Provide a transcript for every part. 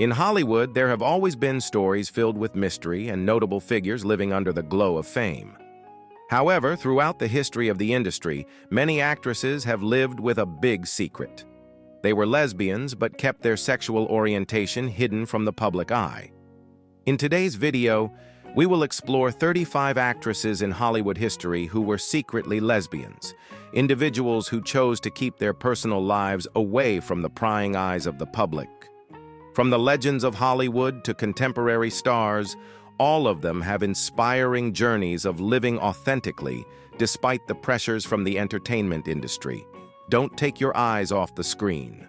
In Hollywood, there have always been stories filled with mystery and notable figures living under the glow of fame. However, throughout the history of the industry, many actresses have lived with a big secret. They were lesbians but kept their sexual orientation hidden from the public eye. In today's video, we will explore 35 actresses in Hollywood history who were secretly lesbians, individuals who chose to keep their personal lives away from the prying eyes of the public. From the legends of Hollywood to contemporary stars, all of them have inspiring journeys of living authentically despite the pressures from the entertainment industry. Don't take your eyes off the screen.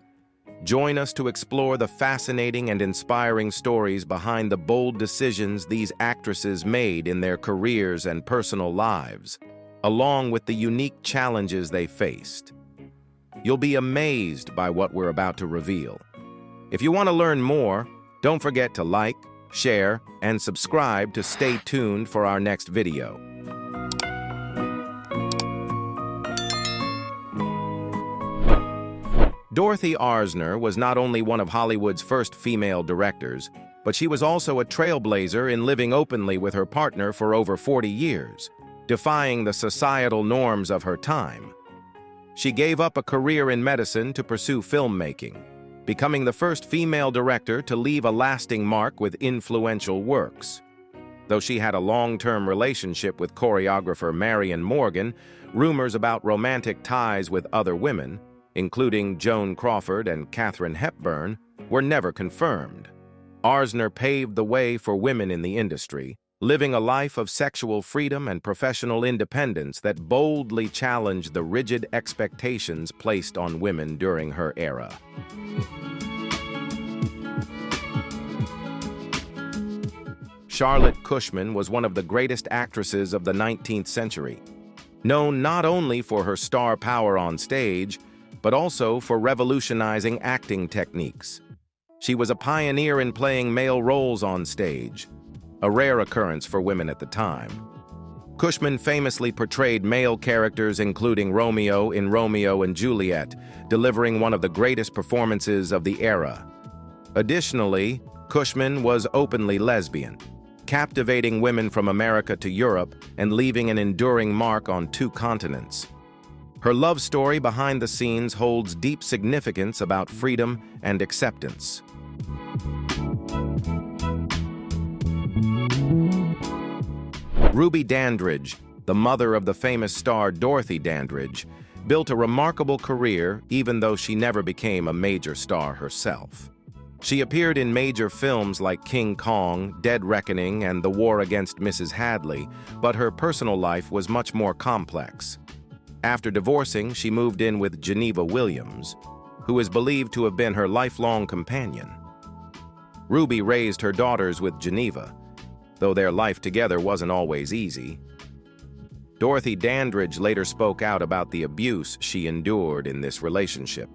Join us to explore the fascinating and inspiring stories behind the bold decisions these actresses made in their careers and personal lives, along with the unique challenges they faced. You'll be amazed by what we're about to reveal. If you want to learn more, don't forget to like, share, and subscribe to stay tuned for our next video. Dorothy Arzner was not only one of Hollywood's first female directors, but she was also a trailblazer in living openly with her partner for over 40 years, defying the societal norms of her time. She gave up a career in medicine to pursue filmmaking, becoming the first female director to leave a lasting mark with influential works. Though she had a long-term relationship with choreographer Marion Morgan, rumors about romantic ties with other women, including Joan Crawford and Katharine Hepburn, were never confirmed. Arzner paved the way for women in the industry, living a life of sexual freedom and professional independence that boldly challenged the rigid expectations placed on women during her era. Charlotte Cushman was one of the greatest actresses of the 19th century, known not only for her star power on stage, but also for revolutionizing acting techniques. She was a pioneer in playing male roles on stage, a rare occurrence for women at the time. Cushman famously portrayed male characters including Romeo in Romeo and Juliet, delivering one of the greatest performances of the era. Additionally, Cushman was openly lesbian, captivating women from America to Europe and leaving an enduring mark on 2 continents. Her love story behind the scenes holds deep significance about freedom and acceptance. Ruby Dandridge, the mother of the famous star Dorothy Dandridge, built a remarkable career even though she never became a major star herself. She appeared in major films like King Kong, Dead Reckoning, and The War Against Mrs. Hadley, but her personal life was much more complex. After divorcing, she moved in with Geneva Williams, who is believed to have been her lifelong companion. Ruby raised her daughters with Geneva, though their life together wasn't always easy. Dorothy Dandridge later spoke out about the abuse she endured in this relationship.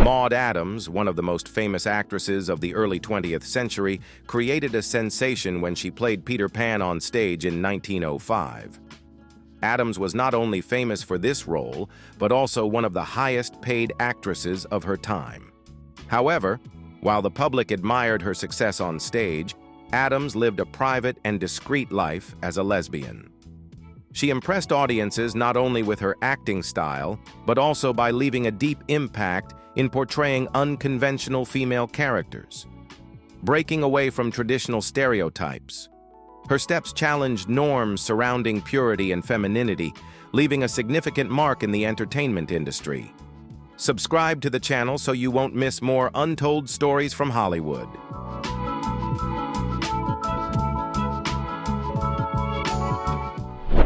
Maude Adams, one of the most famous actresses of the early 20th century, created a sensation when she played Peter Pan on stage in 1905. Adams was not only famous for this role, but also one of the highest-paid actresses of her time. However, while the public admired her success on stage, Adams lived a private and discreet life as a lesbian. She impressed audiences not only with her acting style, but also by leaving a deep impact in portraying unconventional female characters, breaking away from traditional stereotypes. Her steps challenged norms surrounding purity and femininity, leaving a significant mark in the entertainment industry. Subscribe to the channel so you won't miss more untold stories from Hollywood.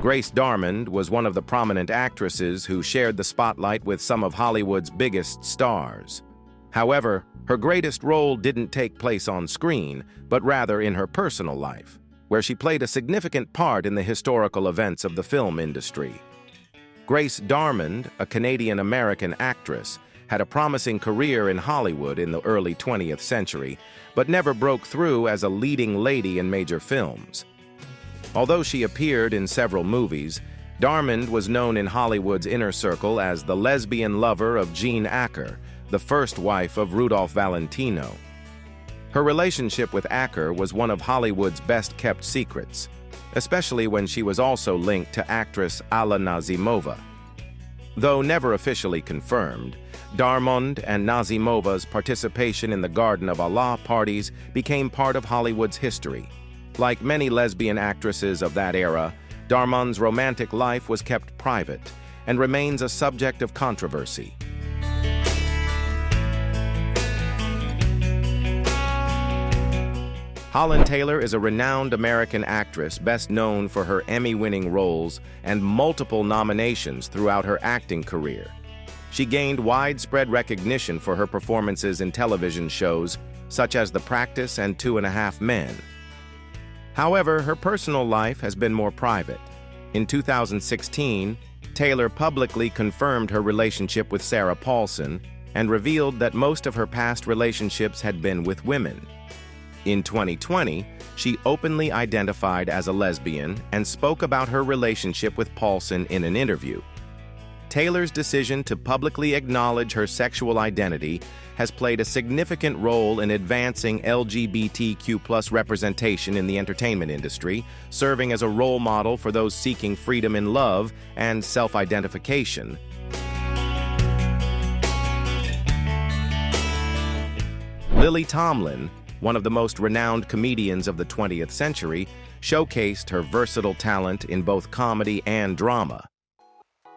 Grace Darmond was one of the prominent actresses who shared the spotlight with some of Hollywood's biggest stars. However, her greatest role didn't take place on screen, but rather in her personal life, where she played a significant part in the historical events of the film industry. Grace Darmond, a Canadian-American actress, had a promising career in Hollywood in the early 20th century, but never broke through as a leading lady in major films. Although she appeared in several movies, Darmond was known in Hollywood's inner circle as the lesbian lover of Jean Acker, the first wife of Rudolph Valentino. Her relationship with Acker was one of Hollywood's best-kept secrets, especially when she was also linked to actress Alla Nazimova. Though never officially confirmed, Darmond and Nazimova's participation in the Garden of Allah parties became part of Hollywood's history. Like many lesbian actresses of that era, Darmond's romantic life was kept private and remains a subject of controversy. Holland Taylor is a renowned American actress best known for her Emmy-winning roles and multiple nominations throughout her acting career. She gained widespread recognition for her performances in television shows such as The Practice and 2.5 Men. However, her personal life has been more private. In 2016, Taylor publicly confirmed her relationship with Sarah Paulson and revealed that most of her past relationships had been with women. In 2020, she openly identified as a lesbian and spoke about her relationship with Paulson in an interview. Taylor's decision to publicly acknowledge her sexual identity has played a significant role in advancing LGBTQ+ representation in the entertainment industry, serving as a role model for those seeking freedom in love and self-identification. Lily Tomlin, one of the most renowned comedians of the 20th century, showcased her versatile talent in both comedy and drama.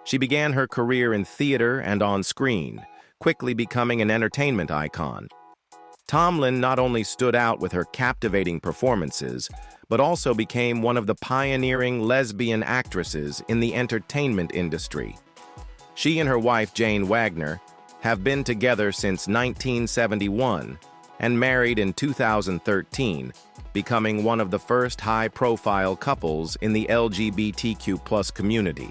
She began her career in theater and on screen, quickly becoming an entertainment icon. Tomlin not only stood out with her captivating performances, but also became one of the pioneering lesbian actresses in the entertainment industry. She and her wife, Jane Wagner, have been together since 1971 and married in 2013, becoming one of the first high-profile couples in the LGBTQ+ community.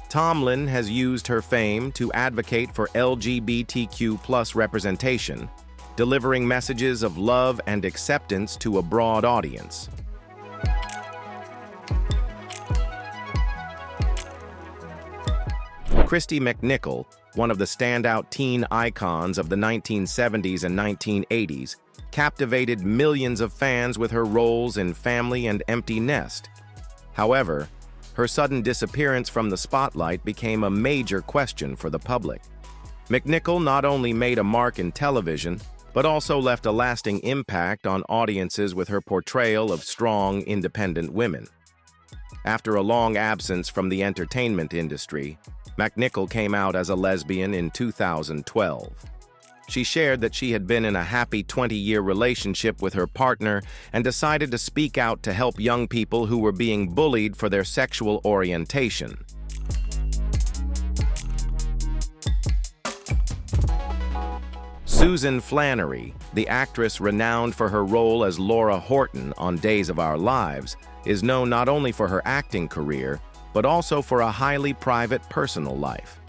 Tomlin has used her fame to advocate for LGBTQ+ representation, delivering messages of love and acceptance to a broad audience. Kristy McNichol, one of the standout teen icons of the 1970s and 1980s, captivated millions of fans with her roles in Family and Empty Nest. However, her sudden disappearance from the spotlight became a major question for the public. McNichol not only made a mark in television, but also left a lasting impact on audiences with her portrayal of strong, independent women. After a long absence from the entertainment industry, McNichol came out as a lesbian in 2012. She shared that she had been in a happy 20-year relationship with her partner and decided to speak out to help young people who were being bullied for their sexual orientation. Susan Flannery, the actress renowned for her role as Laura Horton on Days of Our Lives, is known not only for her acting career, but also for a highly private personal life.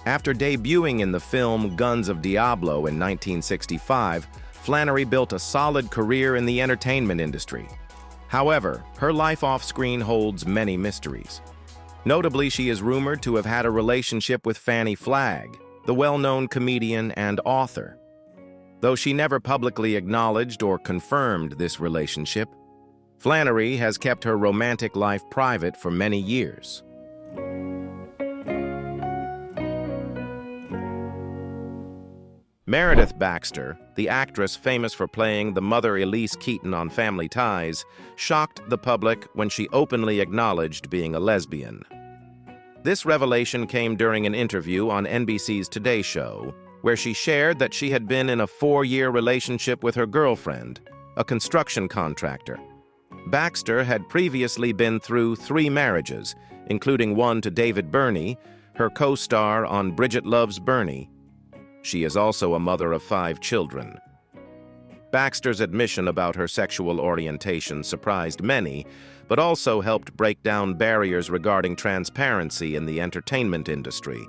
After debuting in the film Guns of Diablo in 1965, Flannery built a solid career in the entertainment industry. However, her life off-screen holds many mysteries. Notably, she is rumored to have had a relationship with Fannie Flagg, the well-known comedian and author. Though she never publicly acknowledged or confirmed this relationship, Flannery has kept her romantic life private for many years. Meredith Baxter, the actress famous for playing the mother Elise Keaton on Family Ties, shocked the public when she openly acknowledged being a lesbian. This revelation came during an interview on NBC's Today Show, where she shared that she had been in a 4-year relationship with her girlfriend, a construction contractor. Baxter had previously been through 3 marriages, including one to David Birney, her co-star on Bridget Loves Bernie. She is also a mother of 5 children. Baxter's admission about her sexual orientation surprised many, but also helped break down barriers regarding transparency in the entertainment industry.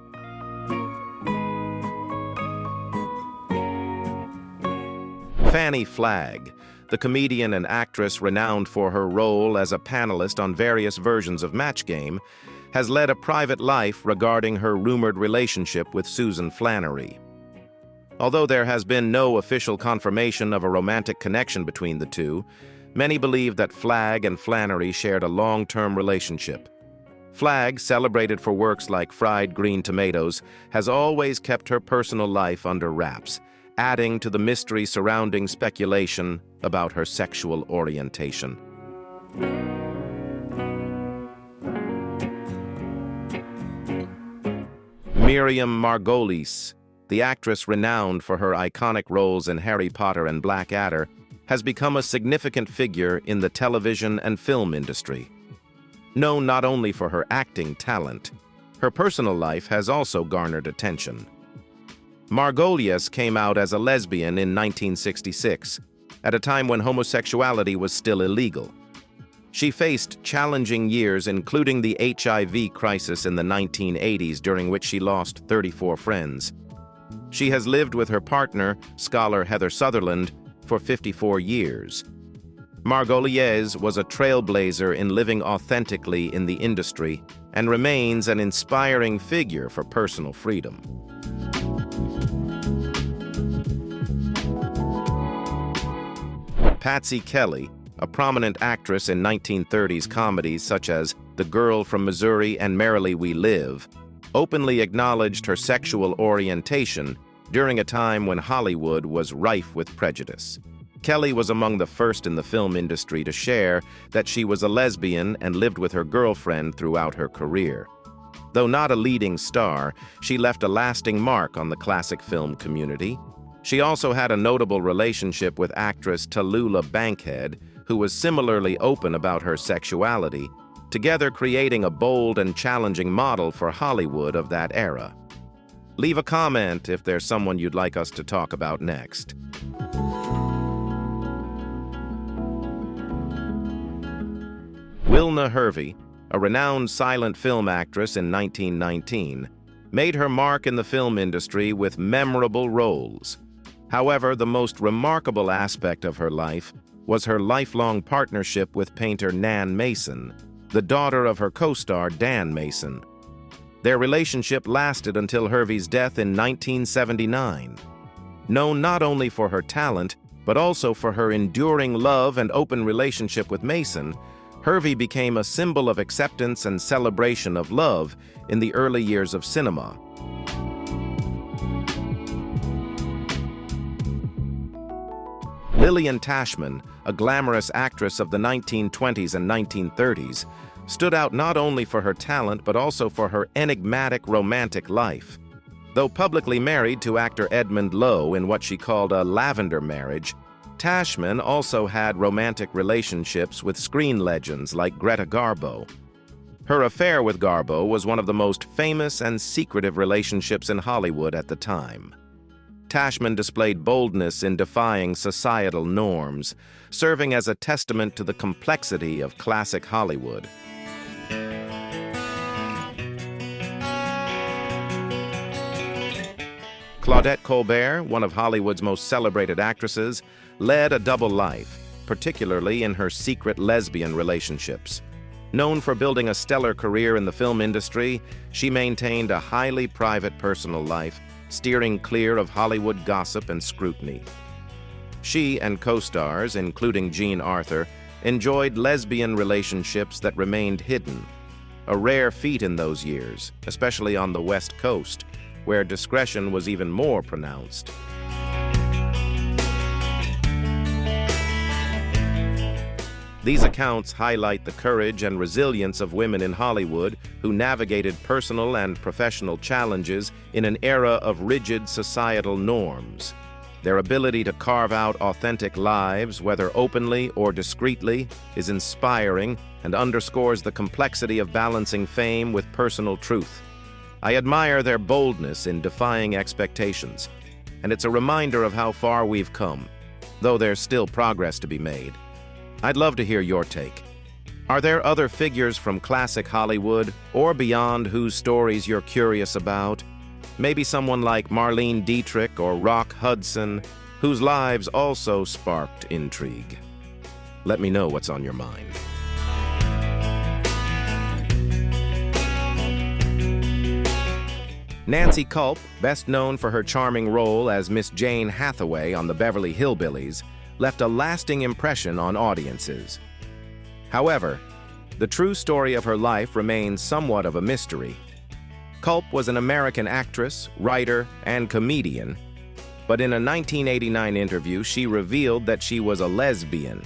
Fannie Flagg, the comedian and actress renowned for her role as a panelist on various versions of Match Game, has led a private life regarding her rumored relationship with Susan Flannery. Although there has been no official confirmation of a romantic connection between the two, many believe that Flagg and Flannery shared a long-term relationship. Flagg, celebrated for works like Fried Green Tomatoes, has always kept her personal life under wraps, adding to the mystery surrounding speculation about her sexual orientation. Miriam Margolyes, the actress renowned for her iconic roles in Harry Potter and Blackadder, has become a significant figure in the television and film industry. Known not only for her acting talent, her personal life has also garnered attention. Margolyes came out as a lesbian in 1966, at a time when homosexuality was still illegal. She faced challenging years, including the HIV crisis in the 1980s, during which she lost 34 friends. She has lived with her partner, scholar Heather Sutherland, for 54 years. Margolyes was a trailblazer in living authentically in the industry and remains an inspiring figure for personal freedom. Patsy Kelly, a prominent actress in 1930s comedies such as The Girl from Missouri and Merrily We Live, openly acknowledged her sexual orientation during a time when Hollywood was rife with prejudice. Kelly was among the first in the film industry to share that she was a lesbian and lived with her girlfriend throughout her career. Though not a leading star, she left a lasting mark on the classic film community. She also had a notable relationship with actress Tallulah Bankhead, who was similarly open about her sexuality, together creating a bold and challenging model for Hollywood of that era. Leave a comment if there's someone you'd like us to talk about next. Wilna Hervey, a renowned silent film actress in 1919, made her mark in the film industry with memorable roles. However, the most remarkable aspect of her life was her lifelong partnership with painter Nan Mason, the daughter of her co-star Dan Mason. Their relationship lasted until Hervey's death in 1979. Known not only for her talent, but also for her enduring love and open relationship with Mason, Hervey became a symbol of acceptance and celebration of love in the early years of cinema. Lillian Tashman, a glamorous actress of the 1920s and 1930s, stood out not only for her talent but also for her enigmatic romantic life. Though publicly married to actor Edmund Lowe in what she called a Lavender marriage, Tashman also had romantic relationships with screen legends like Greta Garbo. Her affair with Garbo was one of the most famous and secretive relationships in Hollywood at the time. Tashman displayed boldness in defying societal norms, serving as a testament to the complexity of classic Hollywood. Claudette Colbert, one of Hollywood's most celebrated actresses, led a double life, particularly in her secret lesbian relationships. Known for building a stellar career in the film industry, she maintained a highly private personal life, steering clear of Hollywood gossip and scrutiny. She and co-stars, including Jean Arthur, enjoyed lesbian relationships that remained hidden, a rare feat in those years, especially on the West Coast, where discretion was even more pronounced. These accounts highlight the courage and resilience of women in Hollywood who navigated personal and professional challenges in an era of rigid societal norms. Their ability to carve out authentic lives, whether openly or discreetly, is inspiring and underscores the complexity of balancing fame with personal truth. I admire their boldness in defying expectations, and it's a reminder of how far we've come, though there's still progress to be made. I'd love to hear your take. Are there other figures from classic Hollywood or beyond whose stories you're curious about? Maybe someone like Marlene Dietrich or Rock Hudson, whose lives also sparked intrigue. Let me know what's on your mind. Nancy Culp, best known for her charming role as Miss Jane Hathaway on the Beverly Hillbillies, left a lasting impression on audiences. However, the true story of her life remains somewhat of a mystery. Culp was an American actress, writer, and comedian, but in a 1989 interview, she revealed that she was a lesbian.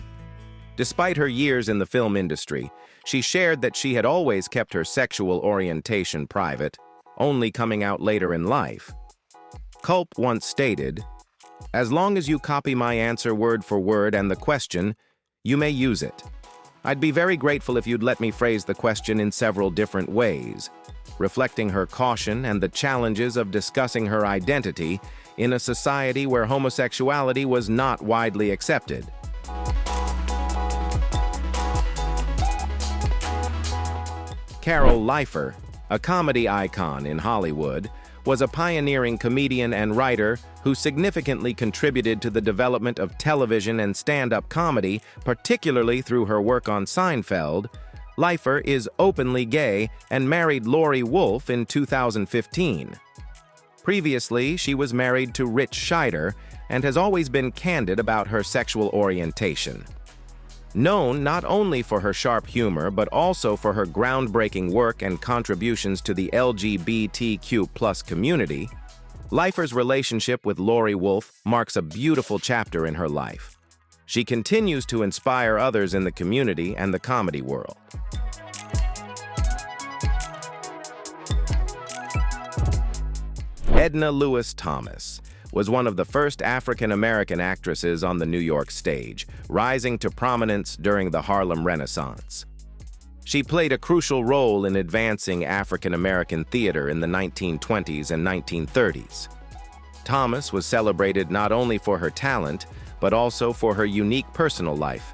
Despite her years in the film industry, she shared that she had always kept her sexual orientation private, only coming out later in life. Culp once stated, "As long as you copy my answer word for word and the question, you may use it. I'd be very grateful if you'd let me phrase the question in several different ways," reflecting her caution and the challenges of discussing her identity in a society where homosexuality was not widely accepted. Carol Leifer, a comedy icon in Hollywood, was a pioneering comedian and writer who significantly contributed to the development of television and stand-up comedy, particularly through her work on Seinfeld. Leifer is openly gay and married Lori Wolfe in 2015. Previously, she was married to Rich Scheider and has always been candid about her sexual orientation. Known not only for her sharp humor, but also for her groundbreaking work and contributions to the LGBTQ+ community, Leifer's relationship with Lori Wolfe marks a beautiful chapter in her life. She continues to inspire others in the community and the comedy world. Edna Lewis Thomas was one of the first African-American actresses on the New York stage, rising to prominence during the Harlem Renaissance. She played a crucial role in advancing African-American theater in the 1920s and 1930s. Thomas was celebrated not only for her talent, but also for her unique personal life,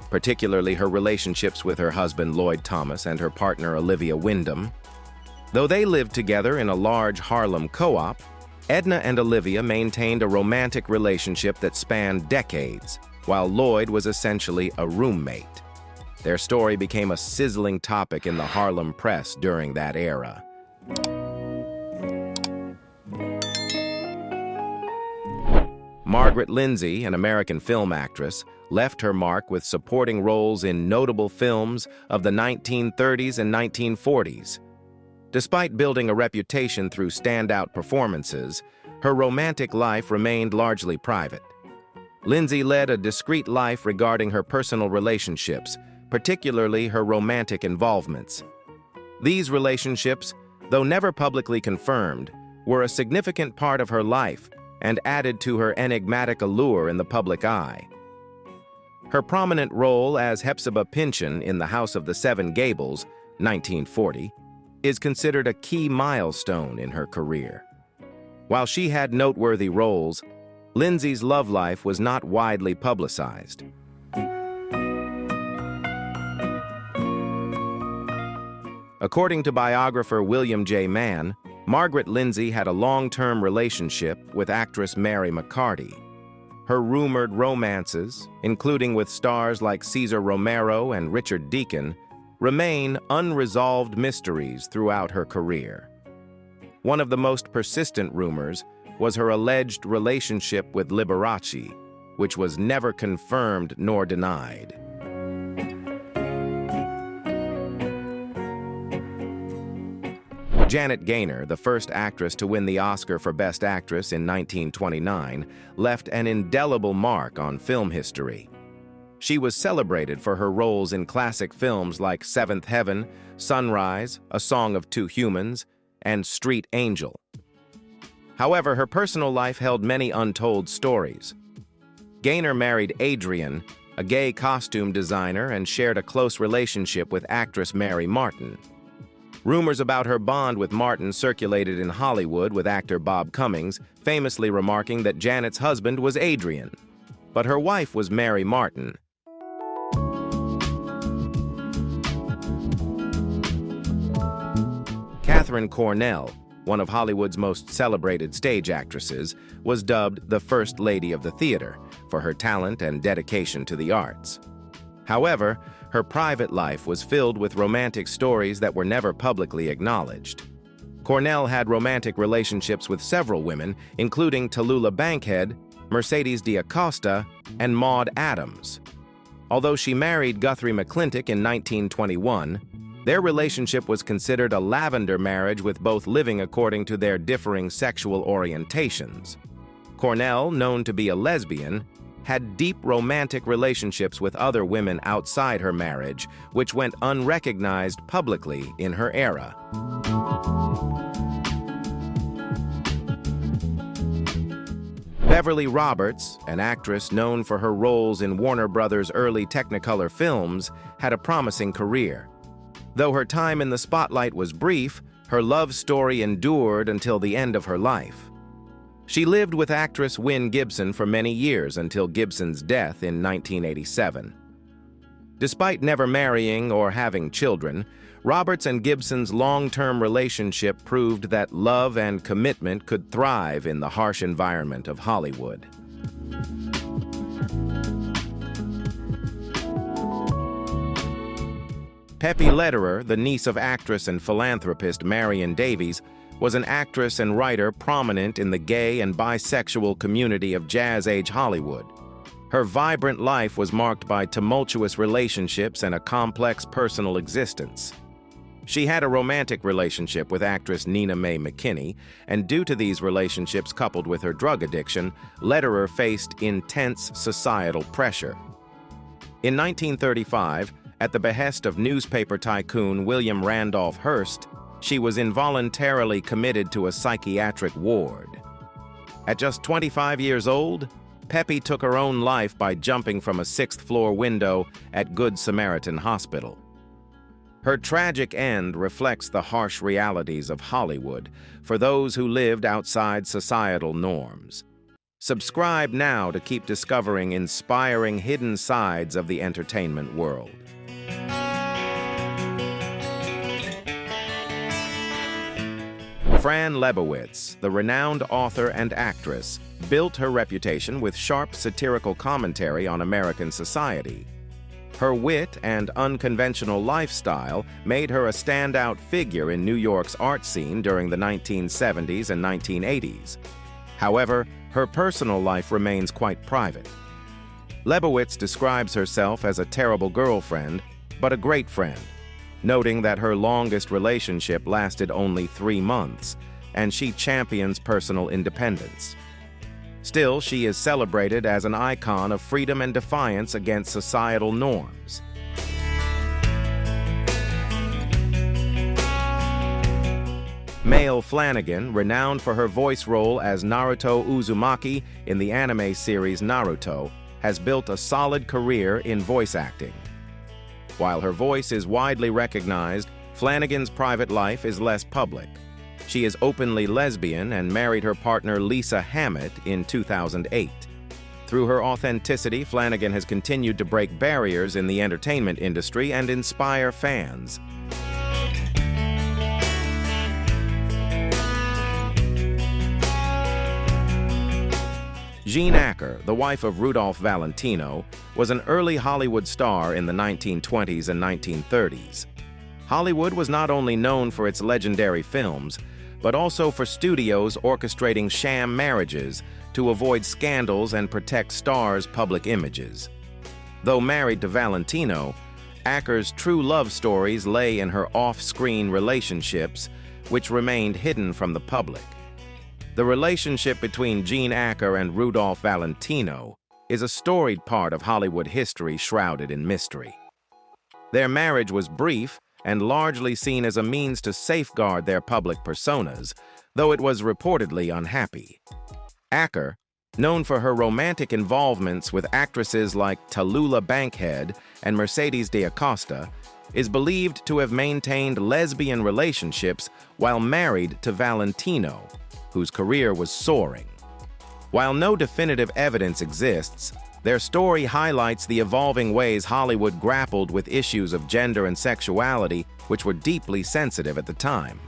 particularly her relationships with her husband Lloyd Thomas and her partner Olivia Wyndham. Though they lived together in a large Harlem co-op, Edna and Olivia maintained a romantic relationship that spanned decades, while Lloyd was essentially a roommate. Their story became a sizzling topic in the Harlem press during that era. Margaret Lindsay, an American film actress, left her mark with supporting roles in notable films of the 1930s and 1940s. Despite building a reputation through standout performances, her romantic life remained largely private. Lindsay led a discreet life regarding her personal relationships, particularly her romantic involvements. These relationships, though never publicly confirmed, were a significant part of her life and added to her enigmatic allure in the public eye. Her prominent role as Hepzibah Pynchon in The House of the Seven Gables, 1940, is considered a key milestone in her career. While she had noteworthy roles, Lindsay's love life was not widely publicized. According to biographer William J. Mann, Margaret Lindsay had a long-term relationship with actress Mary McCarty. Her rumored romances, including with stars like Cesar Romero and Richard Deacon, remain unresolved mysteries throughout her career. One of the most persistent rumors was her alleged relationship with Liberace, which was never confirmed nor denied. Janet Gaynor, the first actress to win the Oscar for Best Actress in 1929, left an indelible mark on film history. She was celebrated for her roles in classic films like Seventh Heaven, Sunrise, A Song of Two Humans, and Street Angel. However, her personal life held many untold stories. Gaynor married Adrian, a gay costume designer, and shared a close relationship with actress Mary Martin. Rumors about her bond with Martin circulated in Hollywood, with actor Bob Cummings famously remarking that Janet's husband was Adrian, but her wife was Mary Martin. Katharine Cornell, one of Hollywood's most celebrated stage actresses, was dubbed the First Lady of the Theater for her talent and dedication to the arts. However, her private life was filled with romantic stories that were never publicly acknowledged. Cornell had romantic relationships with several women, including Tallulah Bankhead, Mercedes d'Acosta, and Maude Adams. Although she married Guthrie McClintock in 1921, their relationship was considered a lavender marriage, with both living according to their differing sexual orientations. Cornell, known to be a lesbian, had deep romantic relationships with other women outside her marriage, which went unrecognized publicly in her era. Beverly Roberts, an actress known for her roles in Warner Brothers' early Technicolor films, had a promising career. Though her time in the spotlight was brief, her love story endured until the end of her life. She lived with actress Wynn Gibson for many years until Gibson's death in 1987. Despite never marrying or having children, Roberts and Gibson's long-term relationship proved that love and commitment could thrive in the harsh environment of Hollywood. Pepe Lederer, the niece of actress and philanthropist Marion Davies, was an actress and writer prominent in the gay and bisexual community of jazz-age Hollywood. Her vibrant life was marked by tumultuous relationships and a complex personal existence. She had a romantic relationship with actress Nina Mae McKinney, and due to these relationships coupled with her drug addiction, Lederer faced intense societal pressure. In 1935, at the behest of newspaper tycoon William Randolph Hearst, she was involuntarily committed to a psychiatric ward. At just 25 years old, Pepe took her own life by jumping from a 6th-floor window at Good Samaritan Hospital. Her tragic end reflects the harsh realities of Hollywood for those who lived outside societal norms. Subscribe now to keep discovering inspiring hidden sides of the entertainment world. Fran Lebowitz, the renowned author and actress, built her reputation with sharp satirical commentary on American society. Her wit and unconventional lifestyle made her a standout figure in New York's art scene during the 1970s and 1980s. However, her personal life remains quite private. Lebowitz describes herself as a terrible girlfriend, but a great friend, noting that her longest relationship lasted only 3 months, and she champions personal independence. Still, she is celebrated as an icon of freedom and defiance against societal norms. Mail Flanagan, renowned for her voice role as Naruto Uzumaki in the anime series Naruto, has built a solid career in voice acting. While her voice is widely recognized, Flanagan's private life is less public. She is openly lesbian and married her partner Lisa Hammett in 2008. Through her authenticity, Flanagan has continued to break barriers in the entertainment industry and inspire fans. Jean Acker, the wife of Rudolph Valentino, was an early Hollywood star in the 1920s and 1930s. Hollywood was not only known for its legendary films, but also for studios orchestrating sham marriages to avoid scandals and protect stars' public images. Though married to Valentino, Acker's true love stories lay in her off-screen relationships, which remained hidden from the public. The relationship between Jean Acker and Rudolph Valentino is a storied part of Hollywood history shrouded in mystery. Their marriage was brief and largely seen as a means to safeguard their public personas, though it was reportedly unhappy. Acker, known for her romantic involvements with actresses like Tallulah Bankhead and Mercedes d'Acosta, is believed to have maintained lesbian relationships while married to Valentino, whose career was soaring. While no definitive evidence exists, their story highlights the evolving ways Hollywood grappled with issues of gender and sexuality, which were deeply sensitive at the time.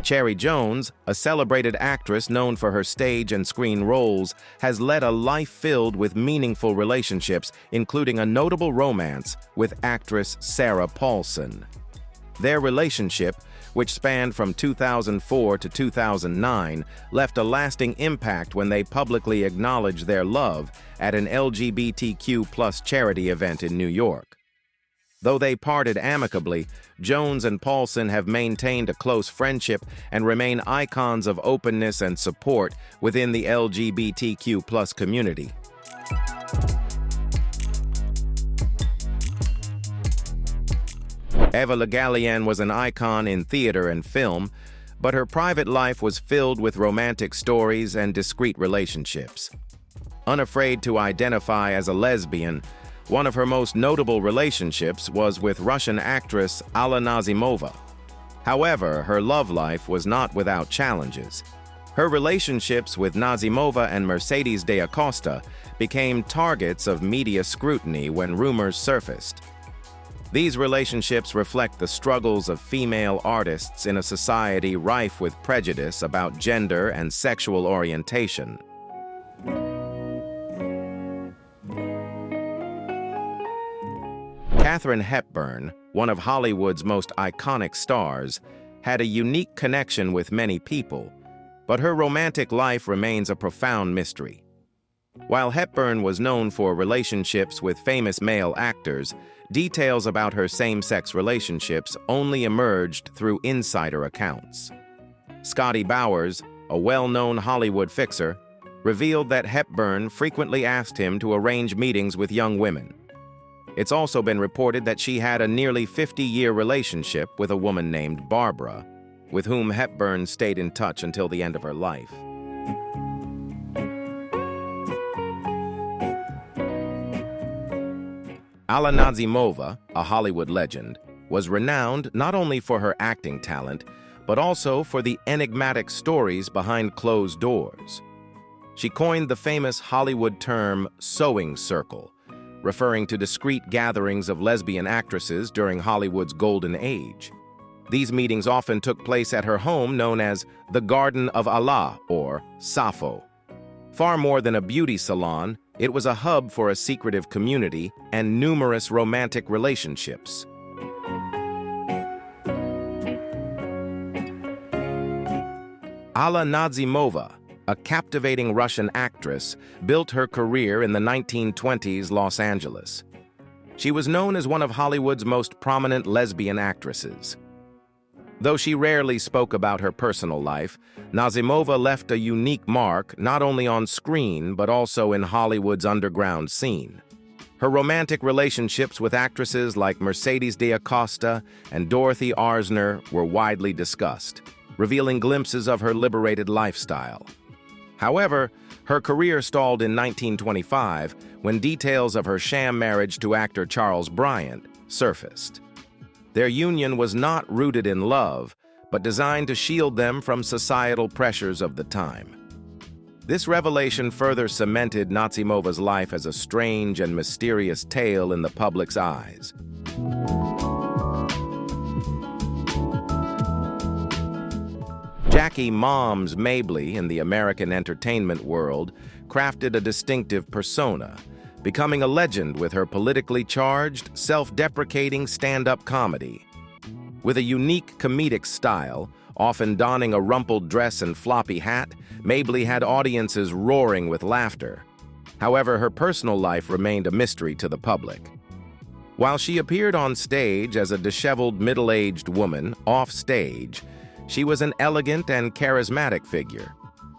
Cherry Jones, a celebrated actress known for her stage and screen roles, has led a life filled with meaningful relationships, including a notable romance with actress Sarah Paulson. Their relationship, which spanned from 2004 to 2009, left a lasting impact when they publicly acknowledged their love at an LGBTQ+ charity event in New York. Though they parted amicably, Jones and Paulson have maintained a close friendship and remain icons of openness and support within the LGBTQ+ community. Eva Le Gallienne was an icon in theater and film, but her private life was filled with romantic stories and discreet relationships. Unafraid to identify as a lesbian, one of her most notable relationships was with Russian actress Alla Nazimova. However, her love life was not without challenges. Her relationships with Nazimova and Mercedes de Acosta became targets of media scrutiny when rumors surfaced. These relationships reflect the struggles of female artists in a society rife with prejudice about gender and sexual orientation. Katharine Hepburn, one of Hollywood's most iconic stars, had a unique connection with many people, but her romantic life remains a profound mystery. While Hepburn was known for relationships with famous male actors, details about her same-sex relationships only emerged through insider accounts. Scotty Bowers, a well-known Hollywood fixer, revealed that Hepburn frequently asked him to arrange meetings with young women. It's also been reported that she had a nearly 50-year relationship with a woman named Barbara, with whom Hepburn stayed in touch until the end of her life. Alla Nazimova, a Hollywood legend, was renowned not only for her acting talent, but also for the enigmatic stories behind closed doors. She coined the famous Hollywood term sewing circle, referring to discreet gatherings of lesbian actresses during Hollywood's golden age. These meetings often took place at her home known as the Garden of Allah, or Sappho. Far more than a beauty salon, it was a hub for a secretive community and numerous romantic relationships. Alla Nazimova, a captivating Russian actress, built her career in the 1920s Los Angeles. She was known as one of Hollywood's most prominent lesbian actresses. Though she rarely spoke about her personal life, Nazimova left a unique mark not only on screen but also in Hollywood's underground scene. Her romantic relationships with actresses like Mercedes de Acosta and Dorothy Arzner were widely discussed, revealing glimpses of her liberated lifestyle. However, her career stalled in 1925 when details of her sham marriage to actor Charles Bryant surfaced. Their union was not rooted in love, but designed to shield them from societal pressures of the time. This revelation further cemented Nazimova's life as a strange and mysterious tale in the public's eyes. Jackie "Moms" Mabley in the American entertainment world crafted a distinctive persona, becoming a legend with her politically charged, self-deprecating stand-up comedy. With a unique comedic style, often donning a rumpled dress and floppy hat, Mabley had audiences roaring with laughter. However, her personal life remained a mystery to the public. While she appeared on stage as a disheveled middle-aged woman, off stage, she was an elegant and charismatic figure.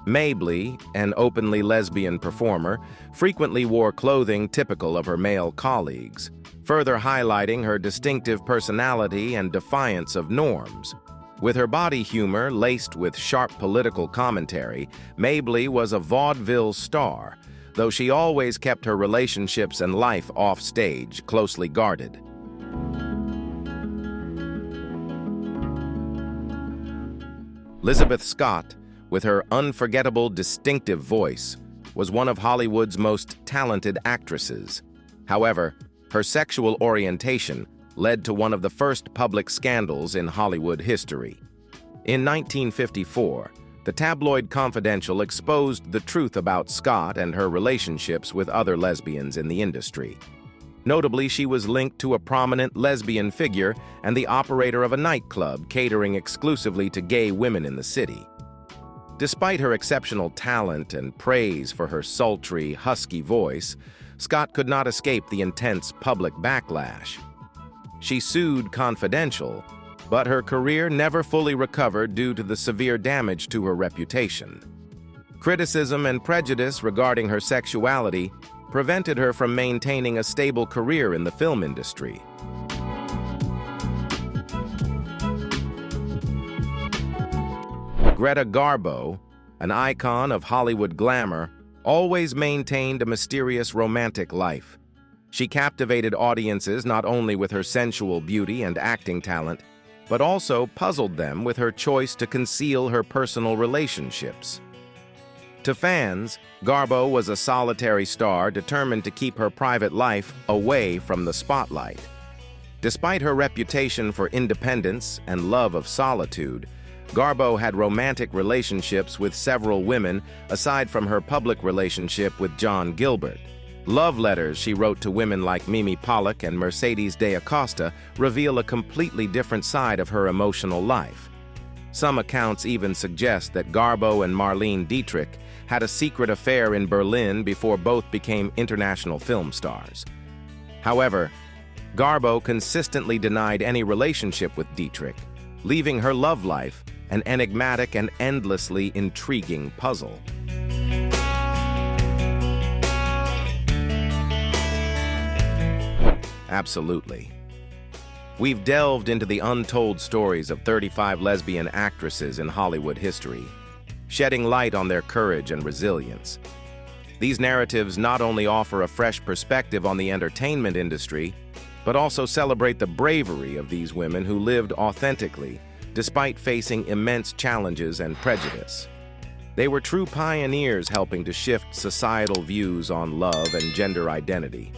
Mabley, an openly lesbian performer, frequently wore clothing typical of her male colleagues, further highlighting her distinctive personality and defiance of norms. With her body humor laced with sharp political commentary, Mabley was a vaudeville star, though she always kept her relationships and life off stage closely guarded. Elizabeth Scott, with her unforgettable, distinctive voice, was one of Hollywood's most talented actresses. However, her sexual orientation led to one of the first public scandals in Hollywood history. In 1954, the tabloid Confidential exposed the truth about Scott and her relationships with other lesbians in the industry. Notably, she was linked to a prominent lesbian figure and the operator of a nightclub catering exclusively to gay women in the city. Despite her exceptional talent and praise for her sultry, husky voice, Scott could not escape the intense public backlash. She sued Confidential, but her career never fully recovered due to the severe damage to her reputation. Criticism and prejudice regarding her sexuality prevented her from maintaining a stable career in the film industry. Greta Garbo, an icon of Hollywood glamour, always maintained a mysterious romantic life. She captivated audiences not only with her sensual beauty and acting talent, but also puzzled them with her choice to conceal her personal relationships. To fans, Garbo was a solitary star determined to keep her private life away from the spotlight. Despite her reputation for independence and love of solitude, Garbo had romantic relationships with several women aside from her public relationship with John Gilbert. Love letters she wrote to women like Mimi Pollock and Mercedes de Acosta reveal a completely different side of her emotional life. Some accounts even suggest that Garbo and Marlene Dietrich had a secret affair in Berlin before both became international film stars. However, Garbo consistently denied any relationship with Dietrich, leaving her love life an enigmatic and endlessly intriguing puzzle. Absolutely. We've delved into the untold stories of 35 lesbian actresses in Hollywood history, shedding light on their courage and resilience. These narratives not only offer a fresh perspective on the entertainment industry, but also celebrate the bravery of these women who lived authentically, despite facing immense challenges and prejudice. They were true pioneers helping to shift societal views on love and gender identity.